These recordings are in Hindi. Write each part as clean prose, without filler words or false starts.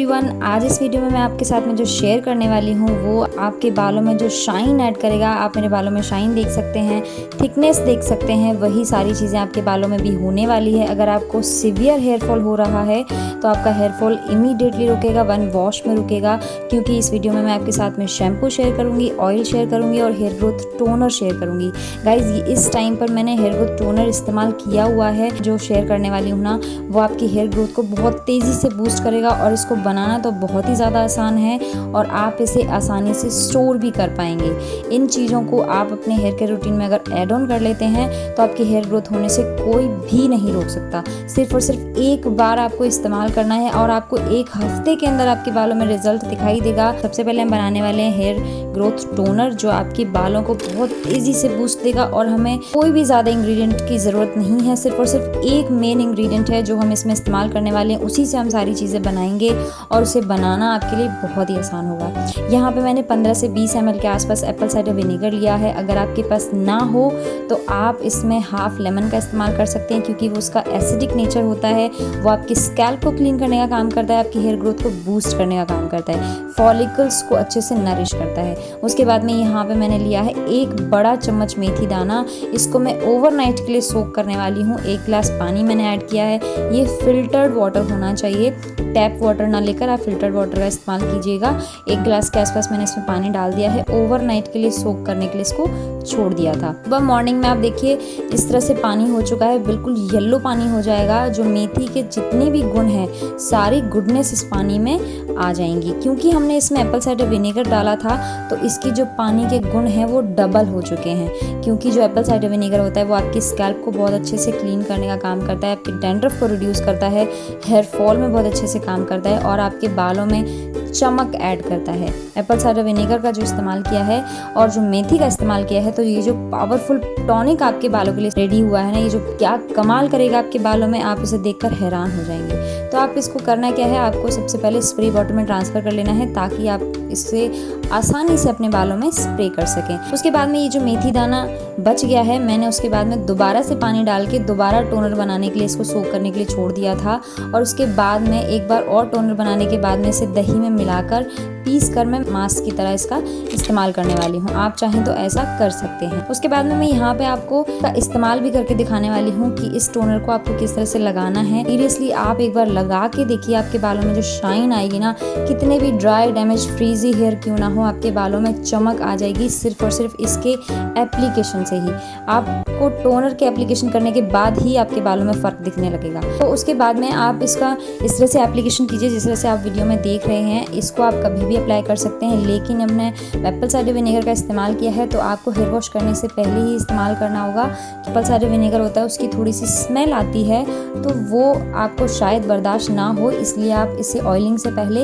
एवरीवन, आज इस वीडियो में मैं आपके साथ में जो शेयर करने वाली हूँ वो आपके बालों में जो शाइन ऐड करेगा। आप मेरे बालों में शाइन देख सकते हैं, थिकनेस देख सकते हैं, वही सारी चीज़ें आपके बालों में भी होने वाली है। अगर आपको सीवियर हेयर फॉल हो रहा है तो आपका हेयर फॉल इमीडिएटली रुकेगा, वन वॉश में रुकेगा, क्योंकि इस वीडियो में मैं आपके साथ में शैम्पू शेयर करूँगी, ऑयल शेयर करूँगी और हेयर ग्रोथ टोनर शेयर करूँगी। गाइज, इस टाइम पर मैंने हेयर ग्रोथ टोनर इस्तेमाल किया हुआ है। जो शेयर करने वाली हूँ ना, वो आपकी हेयर ग्रोथ को बहुत तेज़ी से बूस्ट करेगा और इसको बनाना तो बहुत ही ज़्यादा आसान है और आप इसे आसानी से स्टोर भी कर पाएंगे। इन चीज़ों को आप अपने हेयर केयर रूटीन में अगर ऐड ऑन कर लेते हैं तो आपकी हेयर ग्रोथ होने से कोई भी नहीं रोक सकता। सिर्फ और सिर्फ एक बार आपको इस्तेमाल करना है और आपको एक हफ्ते के अंदर आपके बालों में रिजल्ट दिखाई देगा। सबसे पहले हम बनाने वाले हैं हेयर ग्रोथ टोनर, जो आपके बालों को बहुत तेज़ी से बूस्ट देगा और हमें कोई भी ज़्यादा इंग्रेडिएंट की ज़रूरत नहीं है। सिर्फ और सिर्फ एक मेन इंग्रेडिएंट है जो हम इसमें इस्तेमाल करने वाले हैं, उसी से हम सारी चीज़ें बनाएंगे और उसे बनाना आपके लिए बहुत ही आसान होगा। यहाँ पे मैंने 15 से 20 ml के आसपास एप्पल साइडर विनेगर लिया है। अगर आपके पास ना हो तो आप इसमें हाफ लेमन का इस्तेमाल कर सकते हैं, क्योंकि वो उसका एसिडिक नेचर होता है। वो आपके स्कैल्प को क्लीन करने का काम करता है, आपकी हेयर ग्रोथ को बूस्ट करने का काम करता है, फॉलिकल्स को अच्छे से नरिश करता है। उसके बाद में यहाँ पे मैंने लिया है एक बड़ा चम्मच मेथी दाना। इसको मैं ओवरनाइट के लिए सोक करने वाली हूँ। 1 गिलास पानी मैंने ऐड किया है। ये फिल्टर्ड वाटर होना चाहिए, टैप वाटर ना लेकर आप फिल्टर्ड वाटर का इस्तेमाल कीजिएगा। 1 गिलास के आसपास मैंने इसमें पानी डाल दिया है। ओवरनाइट के लिए सोक करने के लिए इसको छोड़ दिया था। सुबह मॉर्निंग में आप देखिए इस तरह से पानी हो चुका है, बिल्कुल येलो पानी हो जाएगा। जो मेथी के जितने भी गुण हैं, सारी गुडनेस इस पानी में आ जाएंगी। क्योंकि हमने इसमें एप्पल साइडर विनेगर डाला था तो इसकी जो पानी के गुण हैं वो डबल हो चुके हैं। क्योंकि जो एप्पल साइडर विनेगर होता है वो आपकी स्कैल्प को बहुत अच्छे से क्लीन करने का काम करता है, आपके डैंड्रफ को रिड्यूस करता है, हेयर फॉल में बहुत अच्छे से काम करता है और आपके बालों में चमक ऐड करता है। एप्पल साइडर विनेगर का जो इस्तेमाल किया है और जो मेथी का इस्तेमाल किया है, तो ये जो पावरफुल टॉनिक आपके बालों के लिए रेडी हुआ है ना, ये जो क्या कमाल करेगा आपके बालों में, आप इसे देखकर हैरान हो जाएंगे। तो आप इसको करना क्या है, आपको सबसे पहले स्प्रे बॉटल में ट्रांसफ़र कर लेना है ताकि आप इससे आसानी से अपने बालों में स्प्रे कर सकें। उसके बाद में ये जो मेथी दाना बच गया है, मैंने उसके बाद में दोबारा से पानी डाल के दोबारा टोनर बनाने के लिए इसको सोक करने के लिए छोड़ दिया था और उसके बाद में एक बार और टोनर बनाने के बाद में इसे दही में मिलाकर पीस कर मैं मास्क की तरह इसका इस्तेमाल करने वाली हूँ। आप चाहें तो ऐसा कर सकते हैं। उसके बाद में मैं यहाँ पे आपको का इस्तेमाल भी करके दिखाने वाली हूँ कि इस टोनर को आपको किस तरह से लगाना है। सीरियसली आप एक बार लगा के देखिए, आपके बालों में जो शाइन आएगी ना, कितने भी ड्राई डैमेज फ्रीजी हेयर क्यों ना हो, आपके बालों में चमक आ जाएगी सिर्फ और सिर्फ इसके एप्लीकेशन से ही। आपको टोनर के एप्लीकेशन करने के बाद ही आपके बालों में फ़र्क दिखने लगेगा। तो उसके बाद में आप इसका इस तरह से एप्लीकेशन कीजिए जिस तरह से आप वीडियो में देख रहे हैं। इसको आप कभी भी अप्लाई कर सकते हैं, लेकिन हमने एप्पल साइडर विनेगर का इस्तेमाल किया है तो आपको हेयर वॉश करने से पहले ही इस्तेमाल करना होगा। एप्पल साइडर विनेगर होता है, उसकी थोड़ी सी स्मेल आती है तो वो आपको शायद बर्दाश्त ना हो, इसलिए आप इसे ऑयलिंग से पहले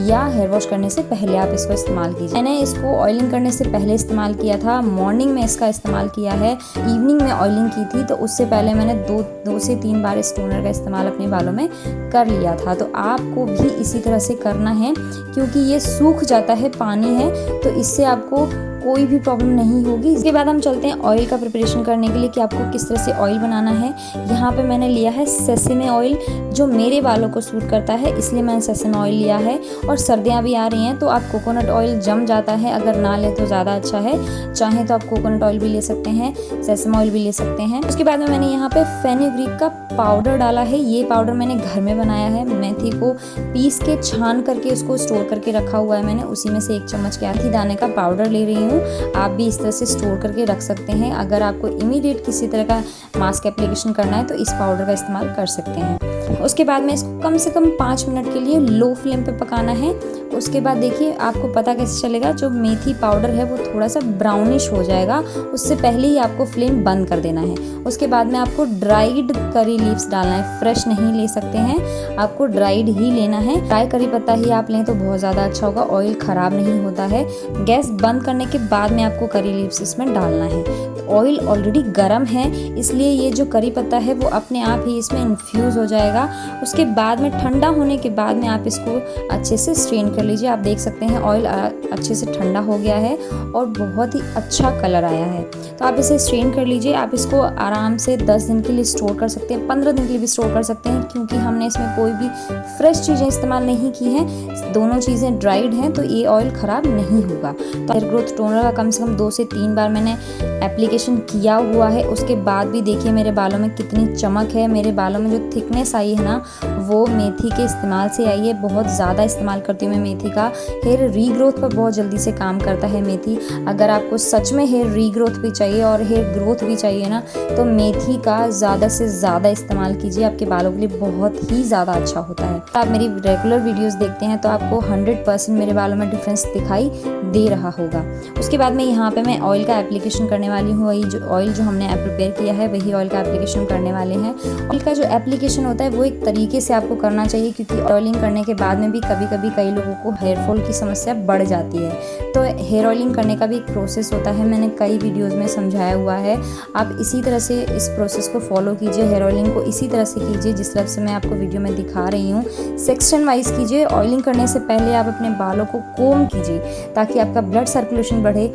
या हेयर वॉश करने से पहले आप इसको इस्तेमाल कीजिए। मैंने इसको ऑयलिंग करने से पहले इस्तेमाल किया था, मॉर्निंग में इसका इस्तेमाल किया है, इवनिंग में ऑयलिंग की थी, तो उससे पहले मैंने दो से 3 बार इस टोनर का इस्तेमाल अपने बालों में कर लिया था। तो आपको भी इसी तरह से करना है, क्योंकि ये सूख जाता है, पानी है, तो इससे आपको कोई भी प्रॉब्लम नहीं होगी। इसके बाद हम चलते हैं ऑयल का प्रिपरेशन करने के लिए कि आपको किस तरह से ऑयल बनाना है। यहाँ पे मैंने लिया है सेसमे ऑयल, जो मेरे बालों को सूट करता है, इसलिए मैंने सेसमे ऑयल लिया है। और सर्दियाँ भी आ रही हैं तो आप कोकोनट ऑयल जम जाता है, अगर ना ले तो ज़्यादा अच्छा है। चाहें तो आप कोकोनट ऑयल भी ले सकते हैं, सेसमे ऑयल भी ले सकते हैं। उसके बाद में मैंने यहाँ पे फेनुग्रीक का पाउडर डाला है। ये पाउडर मैंने घर में बनाया है, मेथी को पीस के छान करके उसको स्टोर करके रखा हुआ है मैंने, उसी में से 1 चम्मच के मेथी दाने का पाउडर ले रही हूँ। आप भी इस तरह से स्टोर करके रख सकते हैं। अगर आपको इमीडिएट किसी तरह का मास्क एप्लीकेशन करना है तो इस पाउडर का इस्तेमाल कर सकते हैं। उसके बाद में इसको कम से कम 5 मिनट के लिए लो फ्लेम पे पकाना है। उसके बाद देखिए आपको पता कैसे चलेगा, जो मेथी पाउडर है वो थोड़ा सा ब्राउनिश हो जाएगा, उससे पहले ही आपको फ्लेम बंद कर देना है। उसके बाद में आपको ड्राइड करी लीव्स डालना है, फ्रेश नहीं ले सकते हैं, आपको ड्राइड ही लेना है। ड्राई करी पत्ता ही आप लें तो बहुत ज़्यादा अच्छा होगा, ऑयल ख़राब नहीं होता है। गैस बंद करने के बाद में आपको करी लीव्स इसमें डालना है। तो ऑयल ऑलरेडी गर्म है, इसलिए ये जो करी पत्ता है वो अपने आप ही इसमें इन्फ्यूज़ हो जाएगा। उसके बाद में ठंडा होने के बाद में आप इसको अच्छे से स्ट्रेन कर लीजिए। आप देख सकते हैं ऑयल अच्छे से ठंडा हो गया है और बहुत ही अच्छा कलर आया है। तो आप इसे स्ट्रेन कर लीजिए। आप इसको आराम से 10 दिन के लिए स्टोर कर सकते हैं, 15 दिन के लिए भी स्टोर कर सकते हैं, क्योंकि हमने इसमें कोई भी फ्रेश चीज़ें इस्तेमाल नहीं की हैं, दोनों चीज़ें ड्राइड हैं, तो ये ऑयल ख़राब नहीं होगा। तो हेयर ग्रोथ टोनर का कम से कम 2 से 3 बार मैंने एप्लीकेशन किया हुआ है। उसके बाद भी देखिए मेरे बालों में कितनी चमक है। मेरे बालों में जो थिकनेस आई है ना, वो मेथी के इस्तेमाल से आई है। बहुत ज़्यादा इस्तेमाल करती हूँ मैं मेथी का। हेयर रीग्रोथ पर बहुत जल्दी से काम करता है मेथी। अगर आपको सच में हेयर रीग्रोथ भी चाहिए और हेयर ग्रोथ भी चाहिए ना, तो मेथी का ज़्यादा से ज़्यादा इस्तेमाल कीजिए, आपके बालों के लिए बहुत ही ज़्यादा अच्छा होता है। आप मेरी रेगुलर वीडियोस देखते हैं तो आपको 100% मेरे बालों में डिफरेंस दिखाई दे रहा होगा। उसके बाद में यहाँ पे मैं ऑयल का एप्लीकेशन करने वाली हूँ। वही जो ऑयल जो हमने प्रिपेयर किया है वही ऑयल का एप्लीकेशन करने वाले हैं। ऑयल का जो एप्लीकेशन होता है वो एक तरीके से आपको करना चाहिए, क्योंकि ऑयलिंग करने के बाद में भी कभी कभी कई लोगों को हेयर फॉल की समस्या बढ़ जाती है। तो हेयर ऑयलिंग करने का भी एक प्रोसेस होता है, मैंने कई वीडियोज़ में समझाया हुआ है। आप इसी तरह से इस प्रोसेस को फॉलो कीजिए, हेयर ऑयलिंग को इसी तरह से कीजिए जिस तरह से मैं आपको वीडियो में दिखा रही हूँ। सेक्शन वाइज कीजिए। ऑयलिंग करने से पहले आप अपने बालों को कोम कीजिए, ताकि आपका ब्लड सर्कुलेशन बढ़े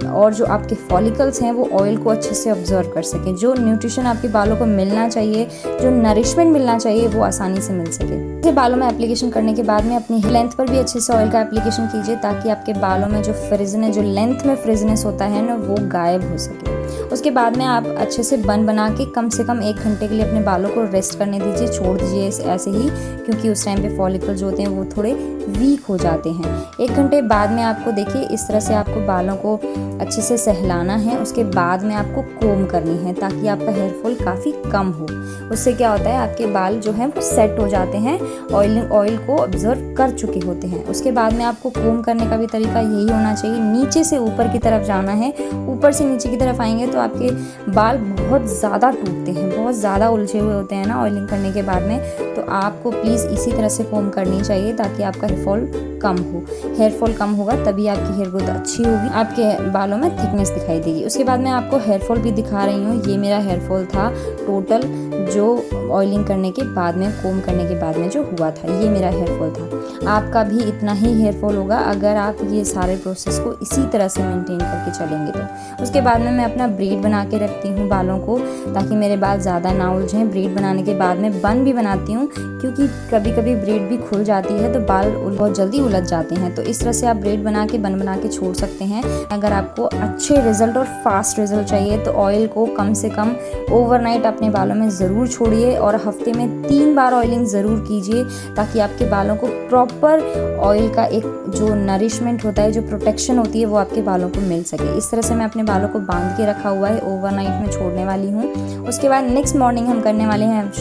और जो आपके फॉलिकल्स हैं वो ऑयल को अच्छे से ऑब्जर्व कर सकें। जो न्यूट्रिशन आपके बालों को मिलना चाहिए, जो नरिशमेंट मिलना चाहिए, वो आसानी से मिल सके। बालों में एप्लीकेशन करने के बाद में अपनी लेंथ पर भी अच्छे से ऑयल का एप्लीकेशन कीजिए, ताकि आपके बालों में जो फ्रिजनेस, जो लेंथ में फ्रिजनेस होता है ना, वो गायब हो सके। उसके बाद में आप अच्छे से बन बना के कम से कम 1 घंटे के लिए अपने बालों को रेस्ट करने दीजिए, छोड़ दीजिए ऐसे ही, क्योंकि उस टाइम पे फॉलिकल जो होते हैं वो थोड़े वीक हो जाते हैं। 1 घंटे बाद में आपको देखिए इस तरह से आपको बालों को अच्छे से सहलाना है। उसके बाद में आपको कोम करनी है, ताकि आपका हेयर फॉल काफ़ी कम हो। उससे क्या होता है, आपके बाल जो हैं वो सेट हो जाते हैं, ऑयल को ऑब्जर्व कर चुके होते हैं। उसके बाद में आपको कोम करने का भी तरीका यही होना चाहिए, नीचे से ऊपर की तरफ जाना है। ऊपर से नीचे की तरफ आएंगे तो आपके बाल बहुत ज़्यादा टूटते हैं, बहुत ज़्यादा उलझे हुए होते हैं ना ऑयलिंग करने के बाद में। तो आपको प्लीज़ इसी तरह से कोम करनी चाहिए, ताकि आपका हेयर फॉल कम हो। हेयर फॉल कम होगा तभी आपकी हेयर ग्रोथ अच्छी होगी, आपके बालों में थिकनेस दिखाई देगी। उसके बाद मैं आपको हेयर फॉल भी दिखा रही हूँ। ये मेरा हेयर फॉल था टोटल, जो ऑयलिंग करने के बाद में, कोम करने के बाद में जो हुआ था, ये मेरा हेयर फॉल था। आपका भी इतना ही हेयर फॉल होगा अगर आप ये सारे प्रोसेस को इसी तरह से मेंटेन करके चलेंगे तो। उसके बाद में मैं अपना ब्रेड बना के रखती हूँ बालों को, ताकि मेरे बाल ज़्यादा ना उलझें। ब्रेड बनाने के बाद में बन भी बनाती हूँ, क्योंकि कभी कभी ब्रेड भी खुल जाती है तो बाल बहुत जल्दी उलझ जाते हैं। तो इस तरह से आप ब्रेड बना के, बन बना के छोड़ सकते हैं। अगर आपको अच्छे रिजल्ट और फास्ट रिजल्ट चाहिए तो ऑयल को कम से कम ओवरनाइट अपने बालों में ज़रूर छोड़िए, और हफ्ते में 3 बार ऑयलिंग ज़रूर कीजिए, ताकि आपके बालों को प्रॉपर ऑयल का एक जो नरिशमेंट होता है, जो प्रोटेक्शन होती है, वो आपके बालों को मिल सके। इस तरह से मैं अपने बालों को बांध के रखा हुआ है, ओवरनाइट में छोड़ने वाली हूँ। उसके बाद नेक्स्ट मॉर्निंग हम करने वाले हैं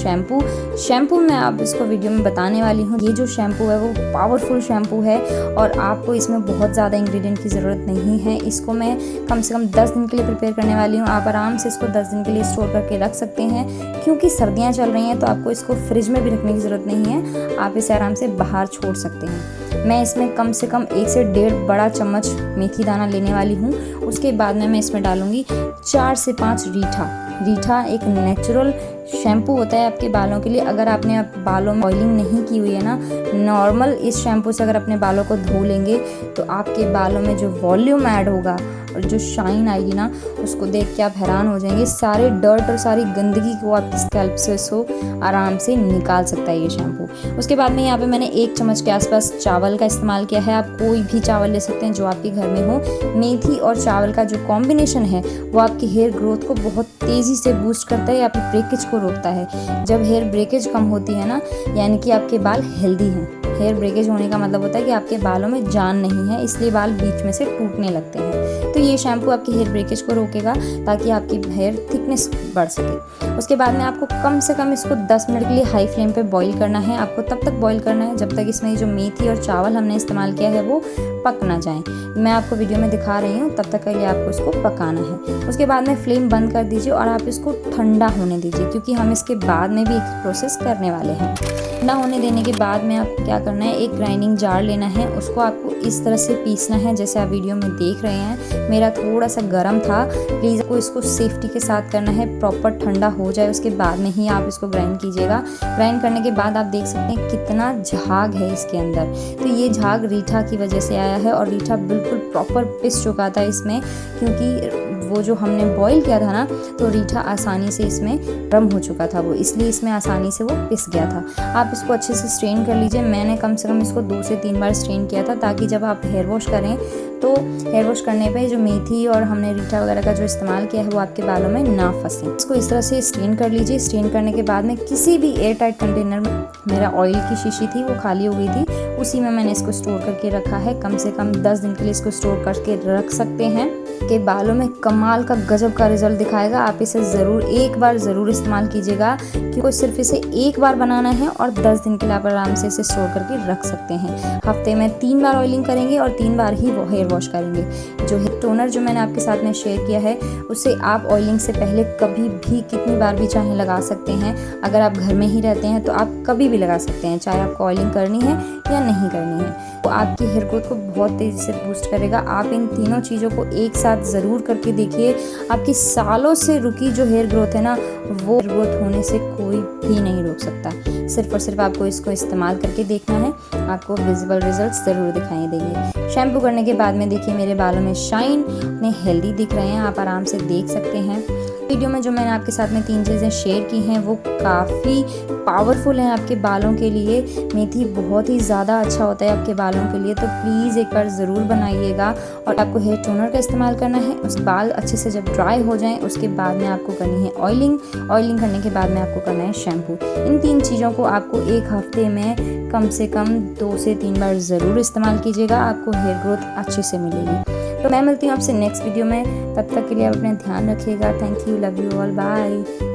शैम्पू मैं आप इसको वीडियो में बताने वाली हूँ। ये जो शैम्पू है वो पावरफुल शैम्पू है, और आपको इसमें बहुत ज़्यादा इंग्रेडिएंट की ज़रूरत नहीं है। इसको मैं कम से कम 10 दिन के लिए प्रिपेयर करने वाली हूँ। आप आराम से इसको 10 दिन के लिए स्टोर करके रख सकते हैं, क्योंकि सर्दियाँ चल रही हैं तो आपको इसको फ्रिज में भी रखने की ज़रूरत नहीं है। आप इसे आराम से बाहर छोड़ सकते हैं। मैं इसमें कम से कम 1 से 1.5 बड़ा चम्मच मेथी दाना लेने वाली हूँ। उसके बाद में मैं इसमें डालूँगी 4 से 5 रीठा एक नेचुरल शैम्पू होता है आपके बालों के लिए। अगर आपने बालों में ऑयलिंग नहीं की हुई है ना, नॉर्मल इस शैम्पू से अगर अपने बालों को धो लेंगे तो आपके बालों में जो वॉल्यूम ऐड होगा और जो शाइन आएगी ना, उसको देख के आप हैरान हो जाएंगे। सारे डर्ट और सारी गंदगी को आपकी स्कैल्प से इसको आराम से निकाल सकता है ये शैम्पू। उसके बाद में यहाँ पे मैंने 1 चम्मच के आसपास चावल का इस्तेमाल किया है। आप कोई भी चावल ले सकते हैं जो आपके घर में हो। मेथी और चावल का जो कॉम्बिनेशन है वो आपकी हेयर ग्रोथ को बहुत तेज़ी से बूस्ट करता है, आपकी ब्रेकेज को रोकता है। जब हेयर ब्रेकेज कम होती है ना, यानी कि आपके बाल हेल्दी हैं। हेयर ब्रेकेज होने का मतलब होता है कि आपके बालों में जान नहीं है, इसलिए बाल बीच में से टूटने लगते हैं। तो ये शैम्पू आपके हेयर ब्रेकेज को रोकेगा, ताकि आपकी हेयर थिकनेस बढ़ सके। उसके बाद में आपको कम से कम इसको 10 मिनट के लिए हाई फ्लेम पे बॉईल करना है। आपको तब तक बॉईल करना है जब तक इसमें जो मेथी और चावल हमने इस्तेमाल किया है वो पक ना जाए। मैं आपको वीडियो में दिखा रही हूँ, तब तक के लिए आपको इसको पकाना है। उसके बाद में फ्लेम बंद कर दीजिए और आप इसको ठंडा होने दीजिए, क्योंकि हम इसके बाद में भी एक प्रोसेस करने वाले हैं। ठंडा होने देने के बाद में आपको क्या करना है, एक ग्राइंडिंग जार लेना है, उसको आपको इस तरह से पीसना है जैसे आप वीडियो में देख रहे हैं। मेरा थोड़ा सा गर्म था, प्लीज़ आपको इसको सेफ्टी के साथ करना है, प्रॉपर ठंडा हो जाए उसके बाद में ही आप इसको ग्राइंड कीजिएगा। ग्राइंड करने के बाद आप देख सकते हैं कितना झाग है इसके अंदर। तो ये झाग रीठा की वजह से आया है और रीठा बिल्कुल प्रॉपर पिस चुका था इसमें, क्योंकि वो जो हमने बॉईल किया था ना, तो रीठा आसानी से इसमें गर्म हो चुका था वो, इसलिए इसमें आसानी से वो पिस गया था। आप इसको अच्छे से स्ट्रेन कर लीजिए। मैंने कम से कम इसको 2 से 3 बार स्ट्रेन किया था, ताकि जब आप हेयर वॉश करें तो हेयर वॉश करने पे जो मेथी और हमने रीठा वगैरह का जो इस्तेमाल किया है वो आपके बालों में ना फंसे। इसको इस तरह से स्ट्रेन कर लीजिए। स्ट्रेन करने के बाद में किसी भी एयर टाइट कंटेनर में, मेरा ऑयल की शीशी थी वो खाली हो गई थी, उसी में मैंने इसको स्टोर करके रखा है। कम से कम 10 दिन के लिए इसको स्टोर करके रख सकते हैं कि बालों में कमाल का गजब का रिजल्ट दिखाएगा। आप इसे ज़रूर एक बार ज़रूर इस्तेमाल कीजिएगा, क्योंकि सिर्फ इसे एक बार बनाना है और 10 दिन के लिए आप आराम से इसे स्टोर करके रख सकते हैं। हफ्ते में 3 बार ऑयलिंग करेंगे और 3 बार ही हेयर वॉश करेंगे। जो हेयर टोनर जो मैंने आपके साथ में शेयर किया है, उसे आप ऑयलिंग से पहले कभी भी कितनी बार भी चाहें लगा सकते हैं। अगर आप घर में ही रहते हैं तो आप कभी भी लगा सकते हैं, चाहे आपको ऑयलिंग करनी है या नहीं करनी है। वो आपकी हेयर ग्रोथ को बहुत तेज़ी से बूस्ट करेगा। आप इन तीनों चीज़ों को एक साथ ज़रूर करके देखिए। आपकी सालों से रुकी जो हेयर ग्रोथ है ना, वो ग्रोथ होने से कोई भी नहीं रोक सकता। सिर्फ और सिर्फ आपको इसको इस्तेमाल करके देखना है, आपको विजिबल रिजल्ट्स ज़रूर दिखाई देंगे। शैम्पू करने के बाद में देखिए मेरे बालों में शाइन इतने हेल्दी दिख रहे हैं, आप आराम से देख सकते हैं। वीडियो में जो मैंने आपके साथ में 3 चीज़ें शेयर की हैं वो काफ़ी पावरफुल हैं आपके बालों के लिए। मेथी बहुत ही ज़्यादा अच्छा होता है आपके बालों के लिए, तो प्लीज़ एक बार ज़रूर बनाइएगा। और आपको हेयर टोनर का इस्तेमाल करना है। उस बाल अच्छे से जब ड्राई हो जाएं उसके बाद में आपको करनी है ऑयलिंग करने के बाद में आपको करना है शैम्पू। इन 3 चीज़ों को आपको एक हफ्ते में कम से कम 2 से 3 बार ज़रूर इस्तेमाल कीजिएगा, आपको हेयर ग्रोथ अच्छे से मिलेगी। तो मैं मिलती हूँ आपसे नेक्स्ट वीडियो में, तब तक के लिए आप अपना ध्यान रखिएगा। Thank you, love you all, bye.